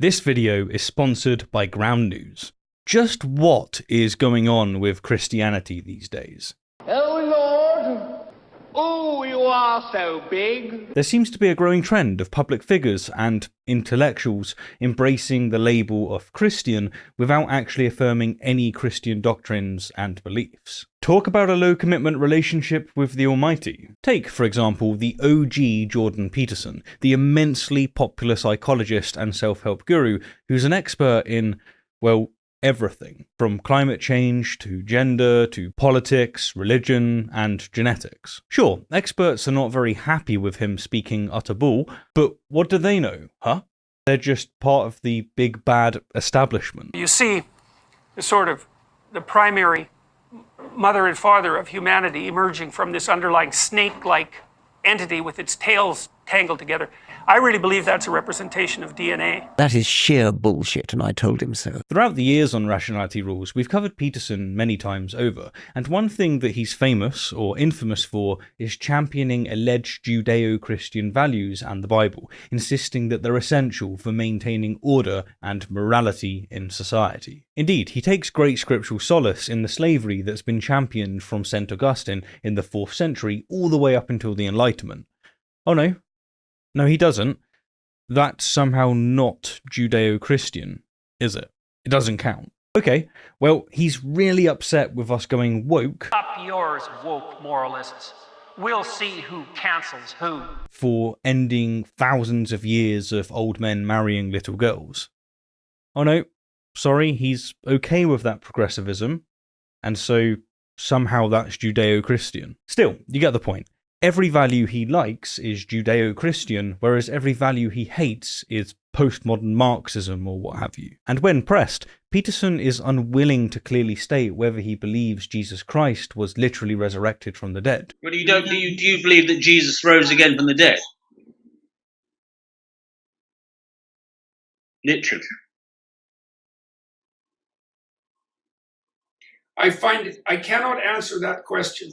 This video is sponsored by Ground News. Just what is going on with Christianity these days? Oh Lord! Oh, you are so big! There seems to be a growing trend of public figures and intellectuals embracing the label of Christian without actually affirming any Christian doctrines and beliefs. Talk about a low commitment relationship with the Almighty. Take, for example, the OG Jordan Peterson, the immensely popular psychologist and self-help guru who's an expert in, well, everything, from climate change to gender to politics, religion, and genetics. Sure, experts are not very happy with him speaking utter bull, but what do they know, huh? They're just part of the big bad establishment. You see sort of the primary mother and father of humanity emerging from this underlying snake-like entity with its tails tangled together. I really believe that's a representation of DNA. That is sheer bullshit, and I told him so. Throughout the years on Rationality Rules, we've covered Peterson many times over, and one thing that he's famous, or infamous for, is championing alleged Judeo-Christian values and the Bible, insisting that they're essential for maintaining order and morality in society. Indeed, he takes great scriptural solace in the slavery that's been championed from St. Augustine in the 4th century all the way up until the Enlightenment. Oh no. No, he doesn't. That's somehow not Judeo-Christian, is it? It doesn't count. Okay, well, he's really upset with us going woke. Up yours, woke moralists. We'll see who cancels who. For ending thousands of years of old men marrying little girls. Oh no, sorry, he's okay with that progressivism, and so somehow that's Judeo-Christian. Still, you get the point. Every value he likes is Judeo-Christian, whereas every value he hates is postmodern Marxism or what have you. And when pressed, Peterson is unwilling to clearly state whether he believes Jesus Christ was literally resurrected from the dead. Well, do you believe that Jesus rose again from the dead? Literally. I cannot answer that question.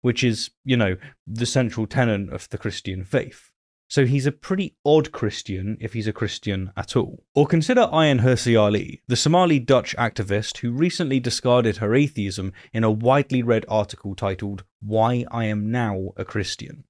Which is, you know, the central tenet of the Christian faith. So he's a pretty odd Christian if he's a Christian at all. Or consider Ian Hursi, the Somali Dutch activist who recently discarded her atheism in a widely read article titled "Why I Am Now a Christian."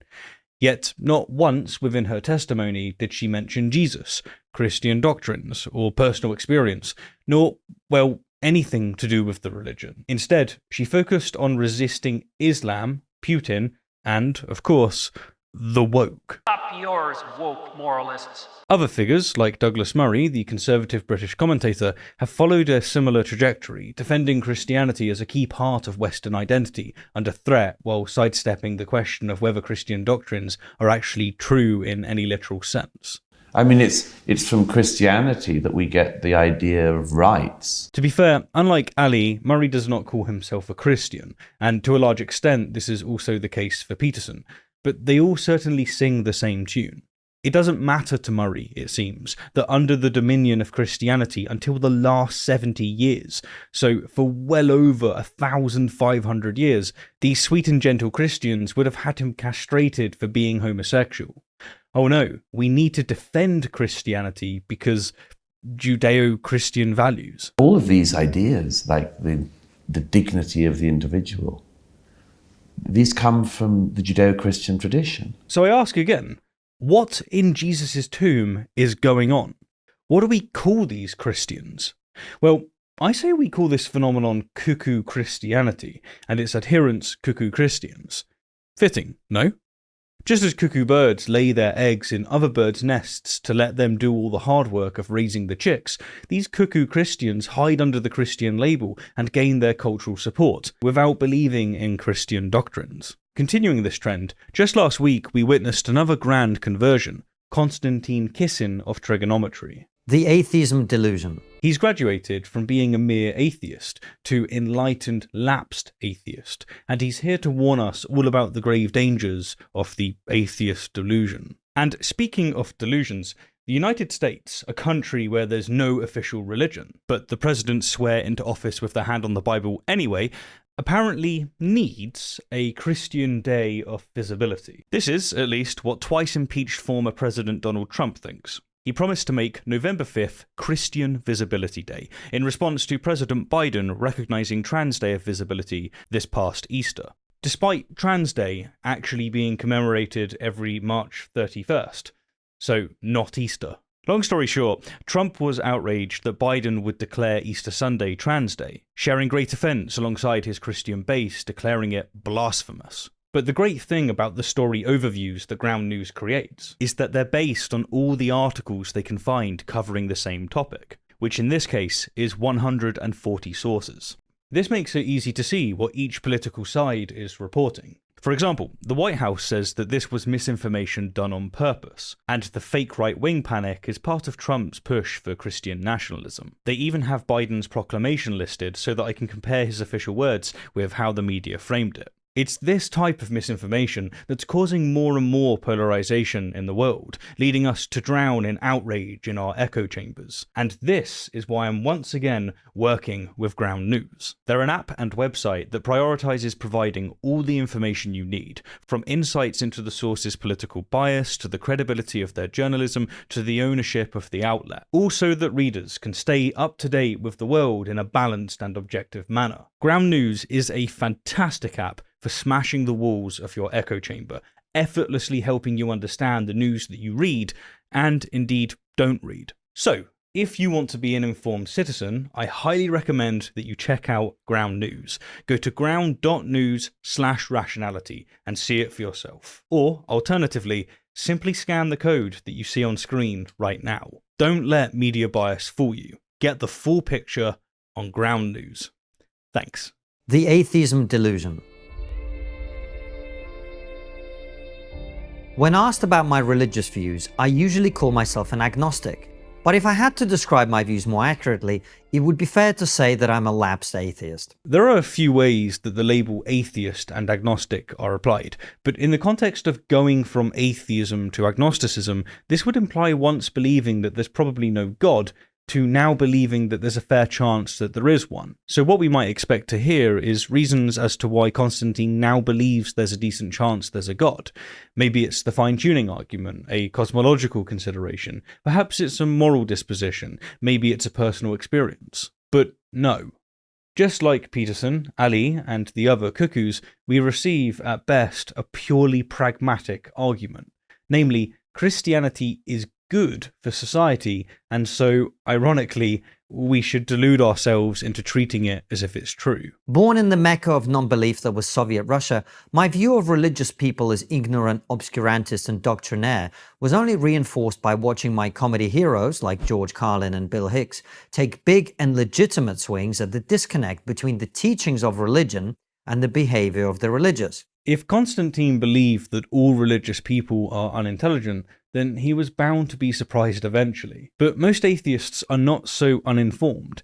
Yet not once within her testimony did she mention Jesus, Christian doctrines, or personal experience, nor, well, anything to do with the religion. Instead, she focused on resisting Islam, Putin, and, of course, the woke. Up yours, woke moralists. Other figures, like Douglas Murray, the conservative British commentator, have followed a similar trajectory, defending Christianity as a key part of Western identity under threat while sidestepping the question of whether Christian doctrines are actually true in any literal sense. I mean, it's from Christianity that we get the idea of rights. To be fair, unlike Ali, Murray does not call himself a Christian, and to a large extent this is also the case for Peterson, but they all certainly sing the same tune. It doesn't matter to Murray, it seems, that under the dominion of Christianity until the last 70 years, so for well over 1,500 years, these sweet and gentle Christians would have had him castrated for being homosexual. Oh no, we need to defend Christianity because Judeo-Christian values. All of these ideas, like the dignity of the individual, these come from the Judeo-Christian tradition. So I ask again, what in Jesus' tomb is going on? What do we call these Christians? Well, I say we call this phenomenon cuckoo Christianity, and its adherents cuckoo Christians. Fitting, no? Just as cuckoo birds lay their eggs in other birds' nests to let them do all the hard work of raising the chicks, these cuckoo Christians hide under the Christian label and gain their cultural support, without believing in Christian doctrines. Continuing this trend, just last week we witnessed another grand conversion, Konstantin Kisin of trigonometry. The atheism delusion. He's graduated from being a mere atheist to enlightened, lapsed atheist, and he's here to warn us all about the grave dangers of the atheist delusion. And speaking of delusions, the United States, a country where there's no official religion, but the presidents swear into office with their hand on the Bible anyway, apparently needs a Christian Day of visibility. This is, at least, what twice impeached former President Donald Trump thinks. He promised to make November 5th Christian Visibility Day, in response to President Biden recognizing Trans Day of Visibility this past Easter, despite Trans Day actually being commemorated every March 31st, so not Easter. Long story short, Trump was outraged that Biden would declare Easter Sunday Trans Day, sharing great offence alongside his Christian base, declaring it blasphemous. But the great thing about the story overviews that Ground News creates is that they're based on all the articles they can find covering the same topic, which in this case is 140 sources. This makes it easy to see what each political side is reporting. For example, the White House says that this was misinformation done on purpose, and the fake right-wing panic is part of Trump's push for Christian nationalism. They even have Biden's proclamation listed so that I can compare his official words with how the media framed it. It's this type of misinformation that's causing more and more polarization in the world, leading us to drown in outrage in our echo chambers. And this is why I'm once again working with Ground News. They're an app and website that prioritizes providing all the information you need, from insights into the source's political bias, to the credibility of their journalism, to the ownership of the outlet. Also that readers can stay up to date with the world in a balanced and objective manner. Ground News is a fantastic app for smashing the walls of your echo chamber, effortlessly helping you understand the news that you read, and indeed don't read. So, if you want to be an informed citizen, I highly recommend that you check out Ground News. Go to ground.news/rationality and see it for yourself. Or, alternatively, simply scan the code that you see on screen right now. Don't let media bias fool you. Get the full picture on Ground News. Thanks. The atheism delusion. When asked about my religious views, I usually call myself an agnostic. But if I had to describe my views more accurately, it would be fair to say that I'm a lapsed atheist. There are a few ways that the label atheist and agnostic are applied, but in the context of going from atheism to agnosticism, this would imply once believing that there's probably no God, to now believing that there's a fair chance that there is one. So what we might expect to hear is reasons as to why Constantine now believes there's a decent chance there's a god. Maybe it's the fine-tuning argument, a cosmological consideration, perhaps it's a moral disposition, maybe it's a personal experience. But no. Just like Peterson, Ali, and the other cuckoos, we receive at best a purely pragmatic argument. Namely, Christianity is good for society, and so, ironically, we should delude ourselves into treating it as if it's true. Born in the Mecca of non-belief that was Soviet Russia, my view of religious people as ignorant, obscurantist and doctrinaire was only reinforced by watching my comedy heroes, like George Carlin and Bill Hicks, take big and legitimate swings at the disconnect between the teachings of religion and the behavior of the religious. If Constantine believed that all religious people are unintelligent, then he was bound to be surprised eventually. But most atheists are not so uninformed.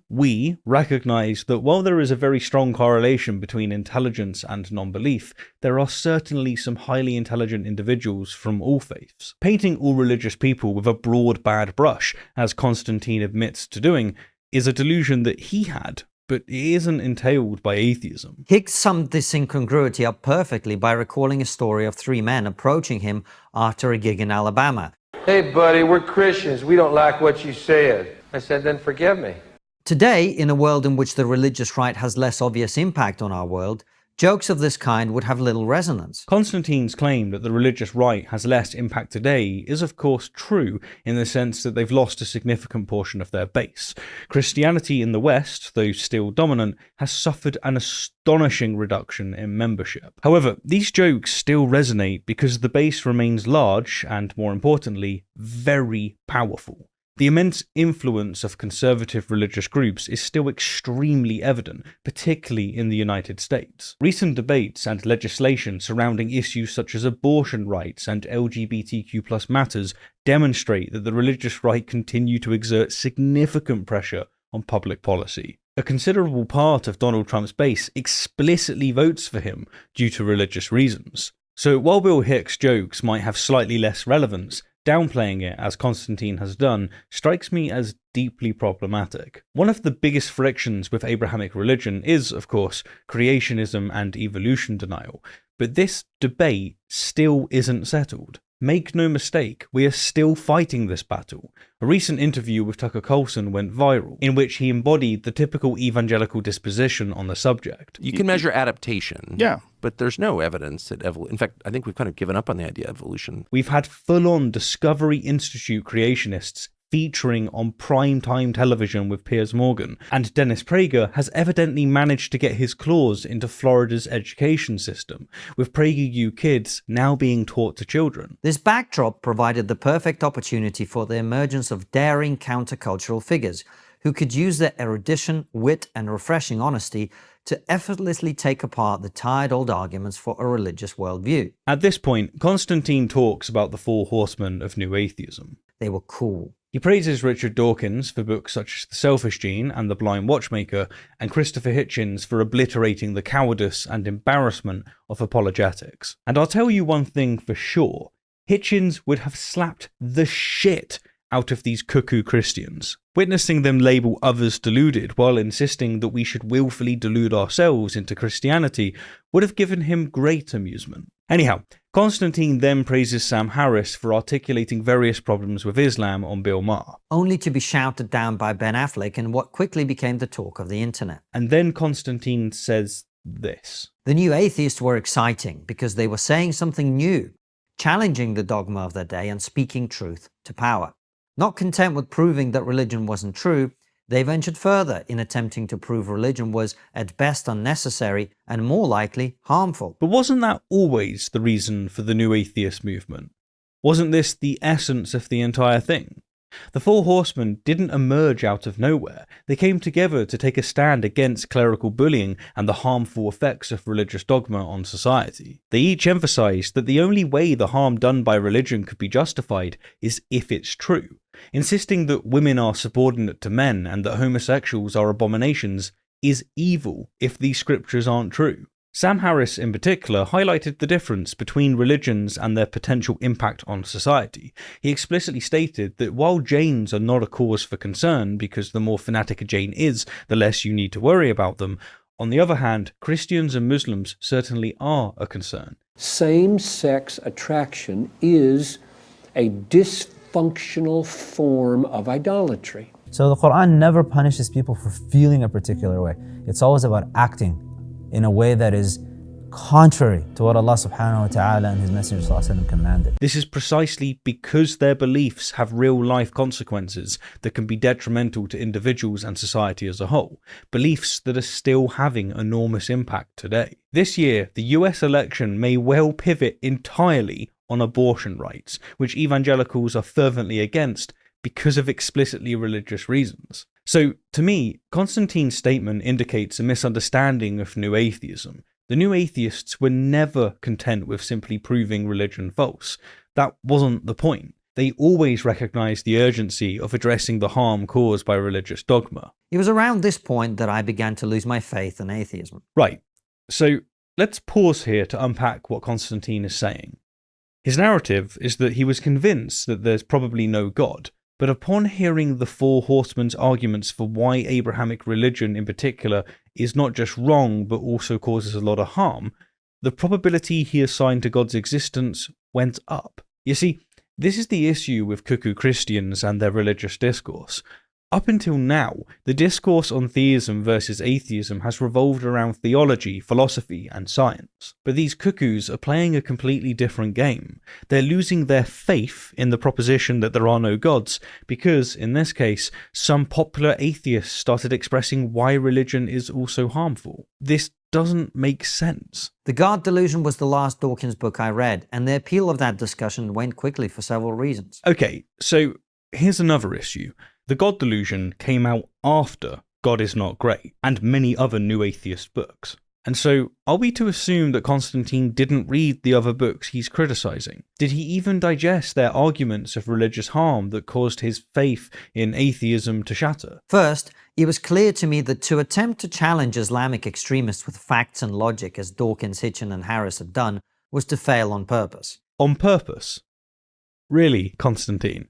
We recognise that while there is a very strong correlation between intelligence and non-belief, there are certainly some highly intelligent individuals from all faiths. Painting all religious people with a broad bad brush, as Constantine admits to doing, is a delusion that he had, but it isn't entailed by atheism. Hicks summed this incongruity up perfectly by recalling a story of three men approaching him after a gig in Alabama. Hey buddy, we're Christians. We don't like what you said. I said, then forgive me. Today, in a world in which the religious right has less obvious impact on our world, jokes of this kind would have little resonance. Constantine's claim that the religious right has less impact today is of course true in the sense that they've lost a significant portion of their base. Christianity in the West, though still dominant, has suffered an astonishing reduction in membership. However, these jokes still resonate because the base remains large and, more importantly, very powerful. The immense influence of conservative religious groups is still extremely evident, particularly in the United States. Recent debates and legislation surrounding issues such as abortion rights and LGBTQ+ matters demonstrate that the religious right continue to exert significant pressure on public policy. A considerable part of Donald Trump's base explicitly votes for him due to religious reasons. So while Bill Hicks' jokes might have slightly less relevance, downplaying it, as Constantine has done, strikes me as deeply problematic. One of the biggest frictions with Abrahamic religion is, of course, creationism and evolution denial, but this debate still isn't settled. make no mistake, we are still fighting this battle. A recent interview with Tucker Carlson went viral, in which he embodied the typical evangelical disposition on the subject. You can measure adaptation. Yeah. But there's no evidence that in fact, I think we've kind of given up on the idea of evolution. We've had full-on Discovery Institute creationists featuring on primetime television with Piers Morgan, and Dennis Prager has evidently managed to get his claws into Florida's education system, with PragerU kids now being taught to children. This backdrop provided the perfect opportunity for the emergence of daring countercultural figures who could use their erudition, wit, and refreshing honesty to effortlessly take apart the tired old arguments for a religious worldview. At this point, Constantine talks about the four horsemen of New Atheism. They were cool. He praises Richard Dawkins for books such as The Selfish Gene and The Blind Watchmaker, and Christopher Hitchens for obliterating the cowardice and embarrassment of apologetics. And I'll tell you one thing for sure, Hitchens would have slapped the shit out of these cuckoo Christians. Witnessing them label others deluded while insisting that we should willfully delude ourselves into Christianity would have given him great amusement. Anyhow, Constantine then praises Sam Harris for articulating various problems with Islam on Bill Maher. Only to be shouted down by Ben Affleck in what quickly became the talk of the internet. And then Constantine says this. The new atheists were exciting because they were saying something new, challenging the dogma of their day and speaking truth to power. Not content with proving that religion wasn't true, they ventured further in attempting to prove religion was at best unnecessary and more likely harmful. But wasn't that always the reason for the New Atheist movement? Wasn't this the essence of the entire thing? The Four Horsemen didn't emerge out of nowhere. They came together to take a stand against clerical bullying and the harmful effects of religious dogma on society. They each emphasized that the only way the harm done by religion could be justified is if it's true, insisting that women are subordinate to men and that homosexuals are abominations is evil if these scriptures aren't true. Sam Harris in particular highlighted the difference between religions and their potential impact on society. He explicitly stated that while Jains are not a cause for concern because the more fanatic a Jain is, the less you need to worry about them, on the other hand, Christians and Muslims certainly are a concern. Same-sex attraction is a dysfunctional form of idolatry. So the Quran never punishes people for feeling a particular way. It's always about acting in a way that is contrary to what Allah subhanahu wa ta'ala and His Messenger sallallahu alaihi wasallam commanded. This is precisely because their beliefs have real life consequences that can be detrimental to individuals and society as a whole, beliefs that are still having enormous impact today. This year, the US election may well pivot entirely on abortion rights, which evangelicals are fervently against because of explicitly religious reasons. So, to me, Constantine's statement indicates a misunderstanding of New Atheism. The New Atheists were never content with simply proving religion false. That wasn't the point. They always recognized the urgency of addressing the harm caused by religious dogma. It was around this point that I began to lose my faith in atheism. Right, so let's pause here to unpack what Constantine is saying. His narrative is that he was convinced that there's probably no God, but upon hearing the Four Horsemen's arguments for why Abrahamic religion in particular is not just wrong but also causes a lot of harm, the probability he assigned to God's existence went up. You see, this is the issue with cuckoo Christians and their religious discourse. Up until now, the discourse on theism versus atheism has revolved around theology, philosophy, and science. But these cuckoos are playing a completely different game. They're losing their faith in the proposition that there are no gods because, in this case, some popular atheists started expressing why religion is also harmful. This doesn't make sense. The God Delusion was the last Dawkins book I read, and the appeal of that discussion went quickly for several reasons. Okay, so here's another issue. The God Delusion came out after God is Not Great and many other New Atheist books. And so, are we to assume that Constantine didn't read the other books he's criticizing? Did he even digest their arguments of religious harm that caused his faith in atheism to shatter? First, it was clear to me that to attempt to challenge Islamic extremists with facts and logic as Dawkins, Hitchens, and Harris had done was to fail on purpose. On purpose? Really, Constantine?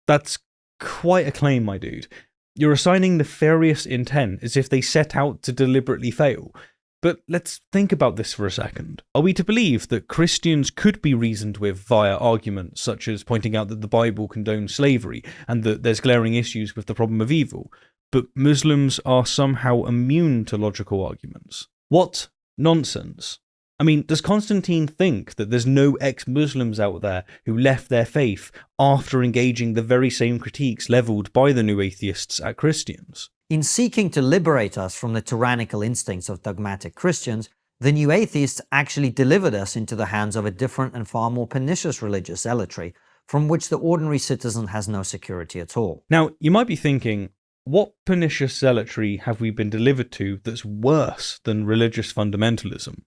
That's quite a claim, my dude. You're assigning nefarious intent as if they set out to deliberately fail. But let's think about this for a second. Are we to believe that Christians could be reasoned with via arguments such as pointing out that the Bible condones slavery and that there's glaring issues with the problem of evil, but Muslims are somehow immune to logical arguments? What nonsense. I mean, does Constantine think that there's no ex-Muslims out there who left their faith after engaging the very same critiques levelled by the new atheists at Christians? In seeking to liberate us from the tyrannical instincts of dogmatic Christians, the new atheists actually delivered us into the hands of a different and far more pernicious religious zealotry, from which the ordinary citizen has no security at all. Now, you might be thinking, what pernicious zealotry have we been delivered to that's worse than religious fundamentalism?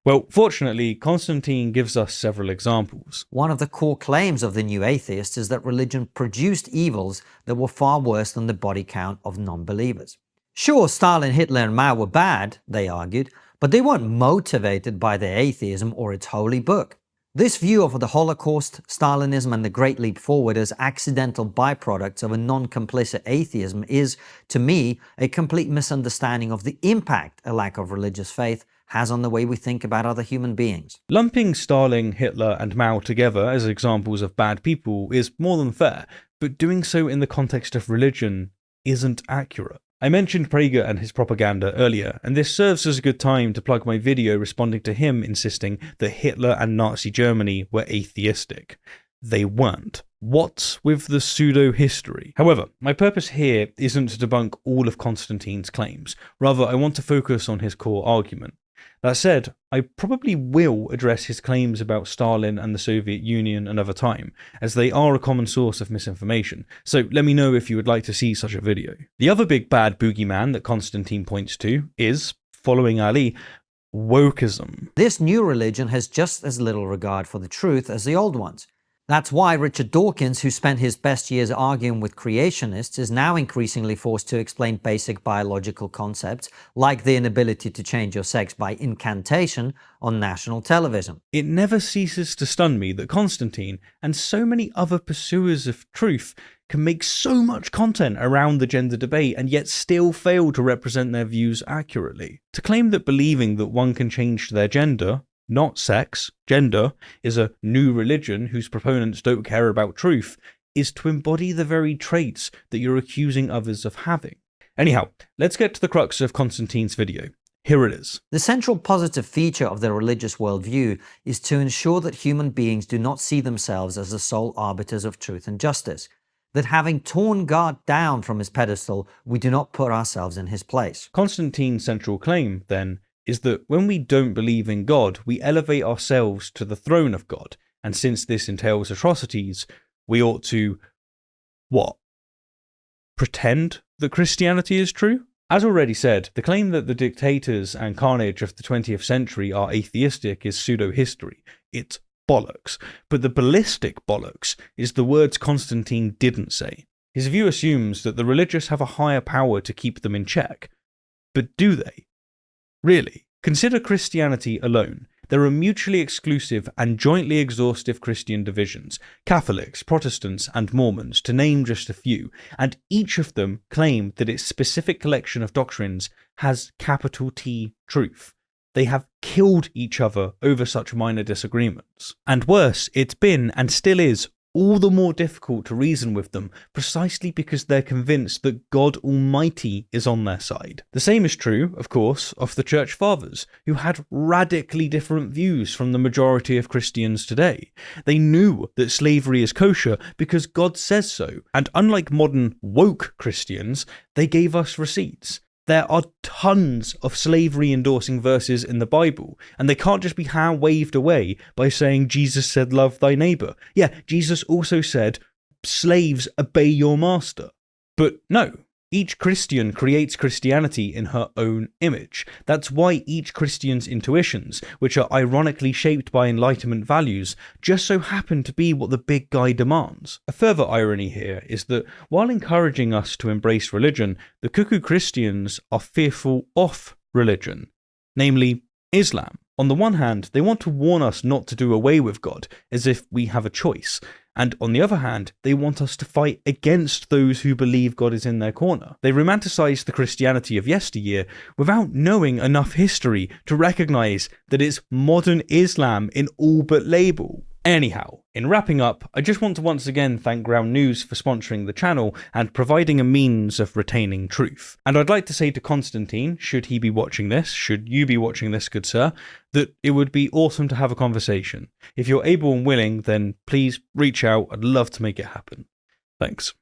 Well, fortunately, Constantine gives us several examples. One of the core claims of the new atheists is that religion produced evils that were far worse than the body count of non-believers. Sure, Stalin, Hitler and Mao were bad, they argued, but they weren't motivated by their atheism or its holy book. This view of the Holocaust, Stalinism and the Great Leap Forward as accidental byproducts of a non-complicit atheism is, to me, a complete misunderstanding of the impact a lack of religious faith has on the way we think about other human beings. Lumping Stalin, Hitler and Mao together as examples of bad people is more than fair, but doing so in the context of religion isn't accurate. I mentioned Prager and his propaganda earlier, and this serves as a good time to plug my video responding to him insisting that Hitler and Nazi Germany were atheistic. They weren't. What's with the pseudo-history? However, my purpose here isn't to debunk all of Constantine's claims. Rather, I want to focus on his core argument. That said, I probably will address his claims about Stalin and the Soviet Union another time, as they are a common source of misinformation, so let me know if you would like to see such a video. The other big bad boogeyman that Constantine points to is, following Ali, wokeism. This new religion has just as little regard for the truth as the old ones. That's why Richard Dawkins, who spent his best years arguing with creationists, is now increasingly forced to explain basic biological concepts, like the inability to change your sex by incantation, on national television. It never ceases to stun me that Constantine, and so many other pursuers of truth, can make so much content around the gender debate and yet still fail to represent their views accurately. To claim that believing that one can change their gender, not sex, gender, is a new religion whose proponents don't care about truth, is to embody the very traits that you're accusing others of having. Anyhow, let's get to the crux of Constantine's video. Here it is. The central positive feature of the religious worldview is to ensure that human beings do not see themselves as the sole arbiters of truth and justice. That having torn God down from his pedestal, we do not put ourselves in his place. Constantine's central claim, then, is that when we don't believe in God, we elevate ourselves to the throne of God, and since this entails atrocities, we ought to, what? Pretend that Christianity is true? As already said, the claim that the dictators and carnage of the 20th century are atheistic is pseudo-history. It's bollocks. But the ballistic bollocks is the words Constantine didn't say. His view assumes that the religious have a higher power to keep them in check. But do they? Really, consider Christianity alone. There are mutually exclusive and jointly exhaustive Christian divisions, Catholics, Protestants and Mormons, to name just a few, and each of them claim that its specific collection of doctrines has capital T truth. They have killed each other over such minor disagreements. And worse, it's been, and still is, all the more difficult to reason with them, precisely because they're convinced that God Almighty is on their side. The same is true, of course, of the Church Fathers, who had radically different views from the majority of Christians today. They knew that slavery is kosher because God says so, and unlike modern woke Christians, they gave us receipts. There are tons of slavery-endorsing verses in the Bible, and they can't just be hand-waved away by saying Jesus said love thy neighbour. Yeah, Jesus also said, slaves, obey your master. But no, each Christian creates Christianity in her own image. That's why each Christian's intuitions, which are ironically shaped by Enlightenment values, just so happen to be what the big guy demands. A further irony here is that while encouraging us to embrace religion, the cuckoo Christians are fearful of religion, namely Islam. On the one hand, they want to warn us not to do away with God, as if we have a choice, And on the other hand, they want us to fight against those who believe God is in their corner. They romanticize the Christianity of yesteryear without knowing enough history to recognize that it's modern Islam in all but label. Anyhow, in wrapping up, I just want to once again thank Ground News for sponsoring the channel and providing a means of retaining truth. And I'd like to say to Constantine, should he be watching this, should you be watching this, good sir, that it would be awesome to have a conversation. If you're able and willing, then please reach out. I'd love to make it happen. Thanks.